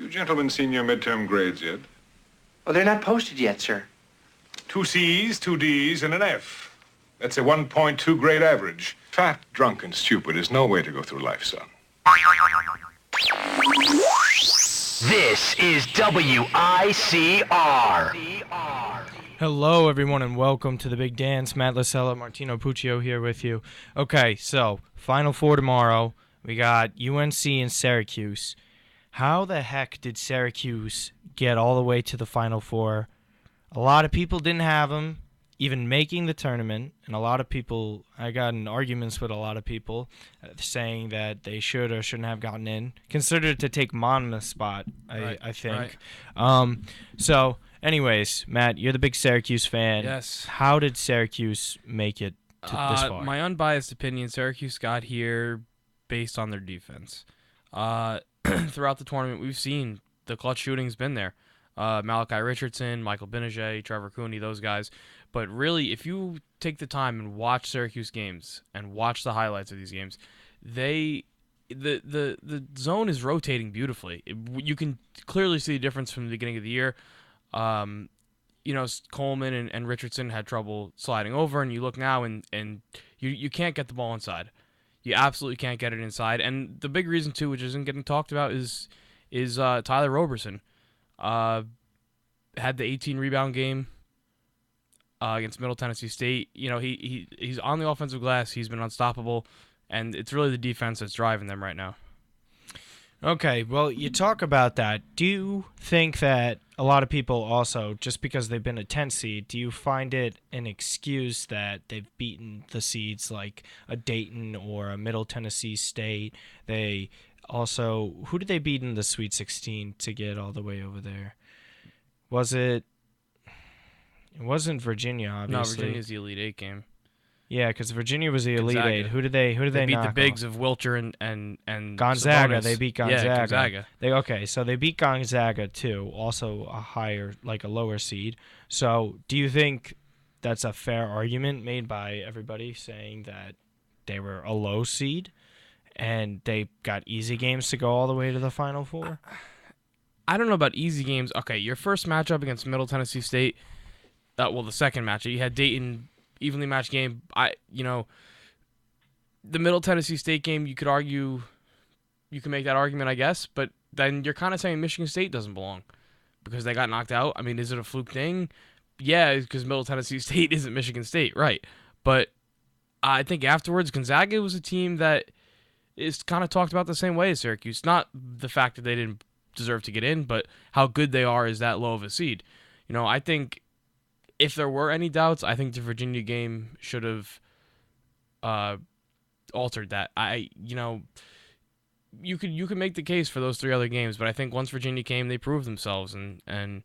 You gentlemen seen your midterm grades yet? Well, they're not posted yet, sir. 2 C's, 2 D's, and an F. That's a 1.2 grade average. Fat, drunk, and stupid is no way to go through life, son. This is WICR. Hello, everyone, and welcome to the Big Dance. Matt Lasella, Martino Puccio here with you. Okay, so Final Four tomorrow. We got UNC and Syracuse. How the heck did Syracuse get all the way to the Final Four? A lot of people didn't have them even making the tournament, and a lot of people, I got in arguments with a lot of people saying that they should or shouldn't have gotten in. Considered to take Monmouth's spot, I think. Right. So, anyways, Matt, you're the big Syracuse fan. Yes. How did Syracuse make it to this far? My unbiased opinion, Syracuse got here based on their defense. Throughout the tournament, we've seen the clutch shooting's been there. Malachi Richardson, Michael Benajay, Trevor Cooney, those guys. But really, if you take the time and watch Syracuse games and watch the highlights of these games, the zone is rotating beautifully. You can clearly see the difference from the beginning of the year. Coleman and Richardson had trouble sliding over, and you look now and you can't get the ball inside. You absolutely can't get it inside. And the big reason, too, which isn't getting talked about, is Tyler Roberson. Had the 18-rebound game against Middle Tennessee State. You know, he's on the offensive glass. He's been unstoppable, and it's really the defense that's driving them right now. Okay, well, you talk about that. Do you think that a lot of people also, just because they've been a 10 seed, do you find it an excuse that they've beaten the seeds like a Dayton or a Middle Tennessee State? They also, who did they beat in the Sweet 16 to get all the way over there? It wasn't Virginia, obviously. No, Virginia's the Elite Eight game. Yeah, because Virginia was the Elite Gonzaga. Eight. Who did they beat knock the bigs off? of Wilcher and Gonzaga. Sabonis. They beat Gonzaga. Yeah, Gonzaga. So they beat Gonzaga too, also a lower seed. So do you think that's a fair argument made by everybody saying that they were a low seed and they got easy games to go all the way to the Final Four? I don't know about easy games. Okay, your first matchup against Middle Tennessee State, the second matchup, you had Dayton, evenly matched game. The Middle Tennessee State game, you could argue, you can make that argument, I guess, but then you're kind of saying Michigan State doesn't belong because they got knocked out. I mean, is it a fluke thing? Yeah, because Middle Tennessee State isn't Michigan State, right? But I think afterwards, Gonzaga was a team that is kind of talked about the same way as Syracuse. Not the fact that they didn't deserve to get in, but how good they are is that low of a seed. You know, I think if there were any doubts, I think the Virginia game should have altered that. You could make the case for those three other games, but I think once Virginia came, they proved themselves, and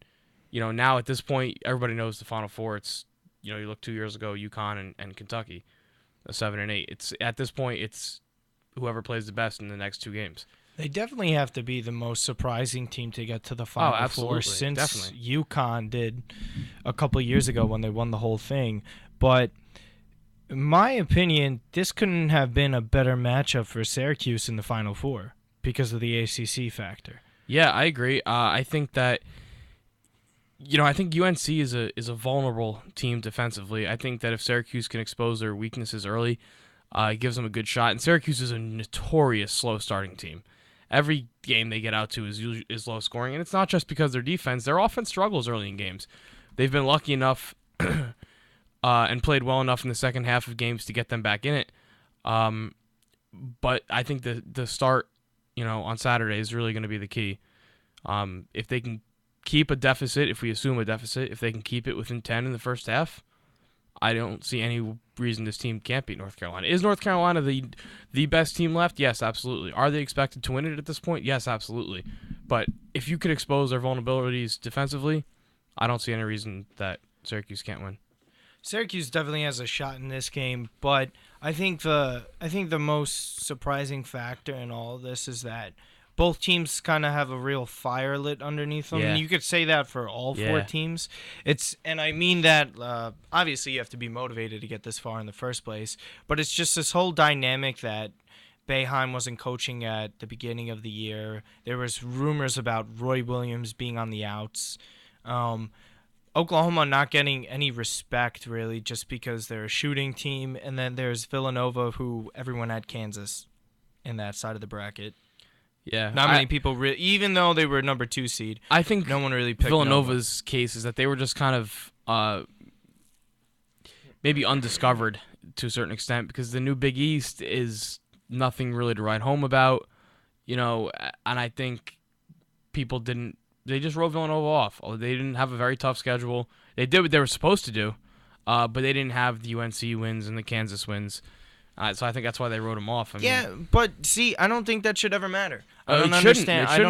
now at this point, everybody knows the Final Four. It's you look 2 years ago, UConn and Kentucky, 7 and 8. It's at this point, it's whoever plays the best in the next two games. They definitely have to be the most surprising team to get to the Final Four since definitely. UConn did a couple of years ago when they won the whole thing. But in my opinion, this couldn't have been a better matchup for Syracuse in the Final Four because of the ACC factor. Yeah, I agree. I think that I think UNC is a vulnerable team defensively. I think that if Syracuse can expose their weaknesses early, it gives them a good shot. And Syracuse is a notorious slow starting team. Every game they get out to is low scoring, and it's not just because their offense struggles early in games. They've been lucky enough and played well enough in the second half of games to get them back in it. But I think the start, on Saturday is really going to be the key. If they can keep a deficit, if we assume a deficit, if they can keep it within 10 in the first half, I don't see any reason this team can't beat North Carolina. Is North Carolina the best team left? Yes, absolutely. Are they expected to win it at this point? Yes, absolutely. But if you could expose their vulnerabilities defensively, I don't see any reason that Syracuse can't win. Syracuse definitely has a shot in this game, but I think the most surprising factor in all of this is that both teams kind of have a real fire lit underneath them. Yeah. And you could say that for all four teams. And I mean that, obviously you have to be motivated to get this far in the first place, but it's just this whole dynamic that Boeheim wasn't coaching at the beginning of the year. There was rumors about Roy Williams being on the outs. Oklahoma not getting any respect, really, just because they're a shooting team. And then there's Villanova, who everyone had Kansas in that side of the bracket. Yeah. Not many people really, even though they were number 2 seed. I think no one really picked Villanova's case is that they were just kind of maybe undiscovered to a certain extent because the new Big East is nothing really to write home about, and I think people didn't. They just wrote Villanova off. They didn't have a very tough schedule. They did what they were supposed to do, but they didn't have the UNC wins and the Kansas wins. So I think that's why they wrote them off. But see, I don't think that should ever matter. I don't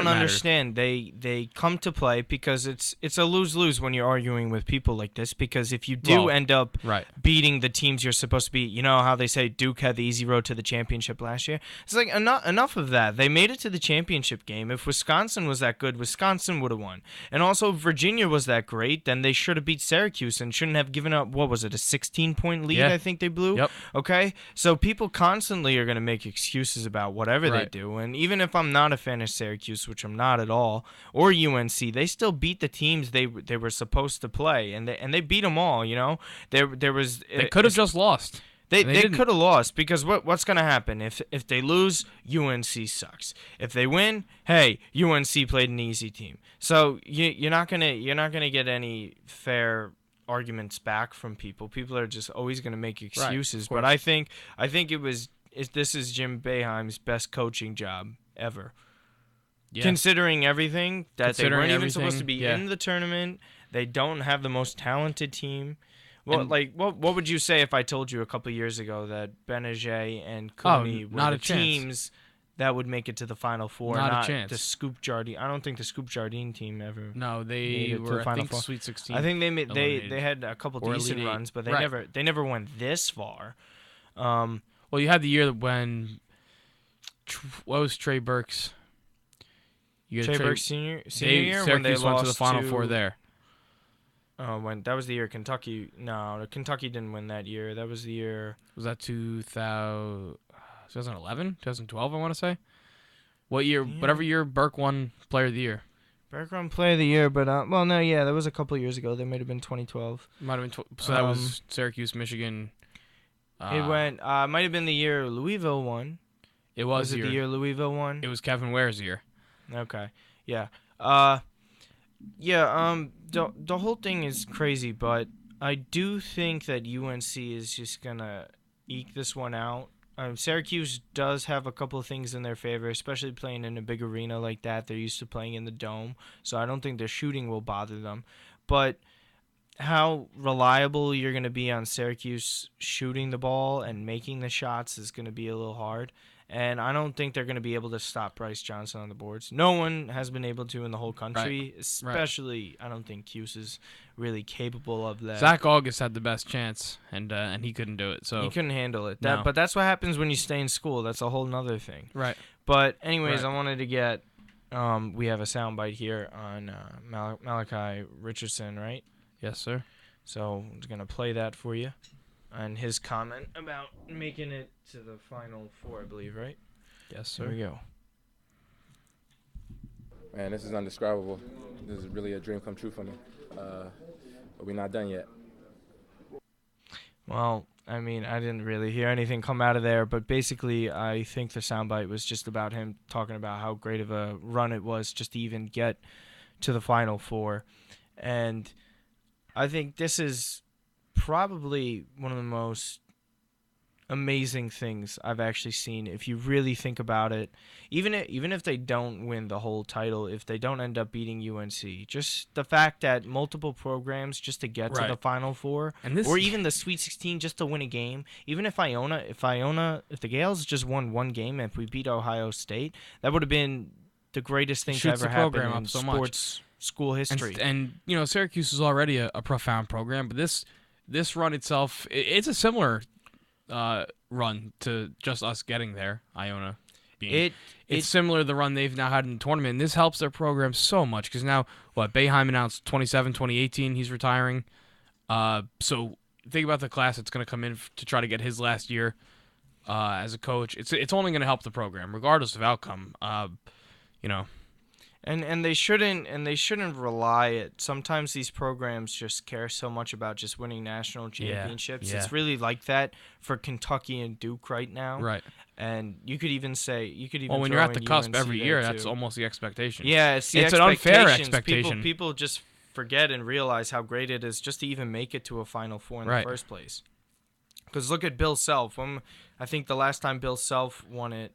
understand. They come to play because it's a lose-lose when you're arguing with people like this. Because if you do end up beating the teams you're supposed to beat, you know how they say Duke had the easy road to the championship last year. It's like enough of that. They made it to the championship game. If Wisconsin was that good, Wisconsin would have won. And also, if Virginia was that great, then they should have beat Syracuse and shouldn't have given up. What was it? A 16-point lead? I think they blew. Yep. Okay. So people constantly are going to make excuses about whatever they do, and even if I'm not a fan of Syracuse, which I'm not at all, or UNC, they still beat the teams they were supposed to play, and they beat them all. They could have just lost. They could have lost because what's going to happen if they lose? UNC sucks. If they win, hey, UNC played an easy team. So you're not gonna get any fair arguments back from people. People are just always going to make excuses. But I think this is Jim Boeheim's best coaching job ever. Yeah. Considering everything that they weren't even supposed to be in the tournament, they don't have the most talented team. Well, what would you say if I told you a couple of years ago that Benajay and Cooney were the teams that would make it to the Final Four? Not a chance. The Scoop Jardine. I don't think the Scoop Jardine team ever. No, they were. I think Sweet 16. I think they had a couple decent runs, but they never went this far. Well, you had the year when what was Trey Burke's? Trey Burke's senior year when they went to the Final Four there. Oh, that was the year Kentucky. No, Kentucky didn't win that year. That was the year. Was that 2011, 2012? I want to say. What year? Yeah. Whatever year Burke won Player of the Year. Burke won Player of the Year, but that was a couple years ago. That might have been 2012. Might have been. So that was Syracuse, Michigan. It went. Might have been the year Louisville won. It was the year Louisville won. It was Kevin Ware's year. Okay. Yeah. The whole thing is crazy, but I do think that UNC is just gonna eke this one out. Syracuse does have a couple of things in their favor, especially playing in a big arena like that. They're used to playing in the Dome, so I don't think their shooting will bother them. But how reliable you're going to be on Syracuse shooting the ball and making the shots is going to be a little hard. And I don't think they're going to be able to stop Bryce Johnson on the boards. No one has been able to in the whole country, especially I don't think Cuse is really capable of that. Zach August had the best chance, and he couldn't do it. So he couldn't handle it. But that's what happens when you stay in school. That's a whole nother thing. Right. But anyways, I wanted to get we have a soundbite here on Malachi Richardson, right? Yes, sir. So I'm just going to play that for you. And his comment about making it to the Final Four, I believe, right? Yes, sir. Here we go. Man, this is indescribable. This is really a dream come true for me. But we're not done yet. Well, I mean, I didn't really hear anything come out of there, but basically I think the soundbite was just about him talking about how great of a run it was just to even get to the Final Four. And I think this is probably one of the most amazing things I've actually seen. If you really think about it, even if they don't win the whole title, if they don't end up beating UNC, just the fact that multiple programs just to get to the Final Four, or even the Sweet 16 just to win a game, even if the Gales just won one game, and if we beat Ohio State, that would have been the greatest thing to ever happen in sports school history. And Syracuse is already a profound program, but this run itself, it's a similar run to just us getting there. Iona being it's similar to the run they've now had in the tournament. And this helps their program so much because now Boeheim announced 2018 he's retiring. So think about the class that's going to come in to try to get his last year. as a coach. It's only going to help the program, regardless of outcome. You know, And they shouldn't rely it. Sometimes these programs just care so much about just winning national championships. yeah. It's really like that for Kentucky and Duke right now. right. And you could even Well, when throw you're at in the cusp UNC every there, year, too. that's almost the expectation. Yeah, it's an unfair expectations. expectation. People just forget and realize how great it is just to even make it to a Final Four in the Right. first place. Because look at Bill Self. I think the last time Bill Self won it,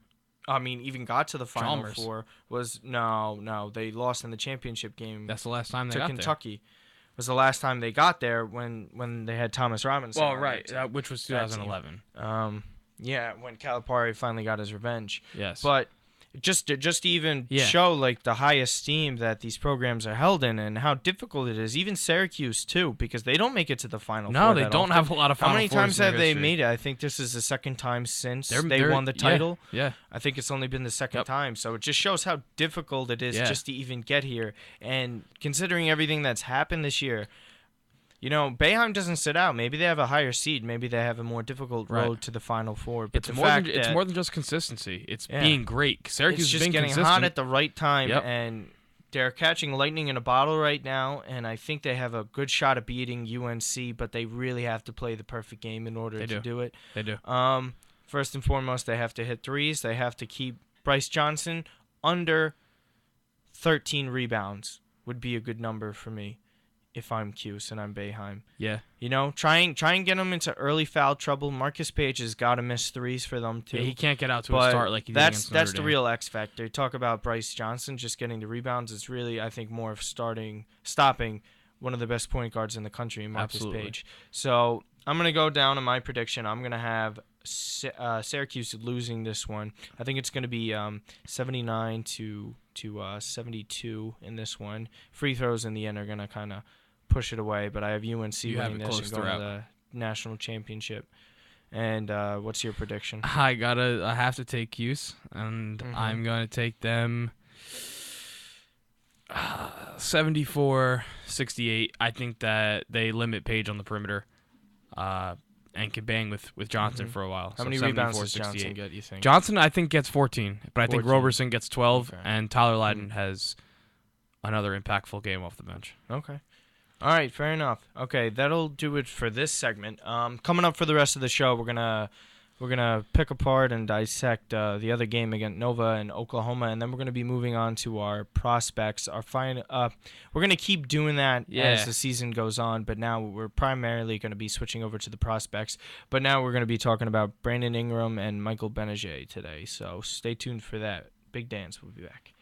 even got to the Final Chalmers. Four was no. They lost in the championship game That's the last time they to got Kentucky. Was the last time they got there when they had Thomas Robinson. there. Well, on right, that team. which was That team. 2011. Yeah, when Calipari finally got his revenge. Yes. But just to even Yeah. show like the high esteem that these programs are held in and how difficult it is, even Syracuse too, because they don't make it to the Final No, Four. they that don't often. have a lot of How Final many Fours times in their have they history. made it? I think this is the second time since They're- they they're- won the yeah, title. Yeah. I think it's only been the second Yep. time, so it just shows how difficult it is Yeah. just to even get here. And considering everything that's happened this year, Boeheim doesn't sit out. Maybe they have a higher seed. Maybe they have a more difficult Right. road to the Final Four. But It's the more fact than it's that more than just consistency. It's Yeah. being great. Syracuse it's has just been getting consistent. hot at the right time, Yep. and they're catching lightning in a bottle right now. And I think they have a good shot at beating UNC, but they really have to play the perfect game in order They to do it. They do. First and foremost, they have to hit threes. They have to keep Bryce Johnson under 13 rebounds would be a good number for me if I'm Cuse and I'm Boeheim. Yeah. Try and get them into early foul trouble. Marcus Page has got to miss threes for them too. Yeah, he can't get out to a But start like he did that's against Notre the Dame. real X factor. Talk about Bryce Johnson just getting the rebounds. It's really, I think, more of stopping one of the best point guards in the country, Marcus Absolutely. Page. So I'm gonna go down on my prediction. I'm gonna have Syracuse losing this one. I think it's gonna be 79 to 72 in this one. Free throws in the end are gonna kind of push it away, but I have UNC You have winning it this close and going to throughout. the national championship. And what's your prediction? I have to take Cuse, and Mhm. I'm going to take them 74-68. I think that they limit Page on the perimeter and can bang with Johnson Mhm. for a while. How So many rebounds does 74-68. Johnson get, you think? Johnson, I think, gets 14, but I think 14. Roberson gets 12, Okay. and Tyler Lydon has another impactful game off the bench. Okay. All right, fair enough. Okay, that'll do it for this segment. Coming up for the rest of the show, we're gonna pick apart and dissect the other game against Nova and Oklahoma, and then we're gonna be moving on to our prospects. We're gonna keep doing that as the season goes on, but now we're primarily gonna be switching over to the prospects. But now we're gonna be talking about Brandon Ingram and Michael Benajay today, so stay tuned for that. Big Dance will be back.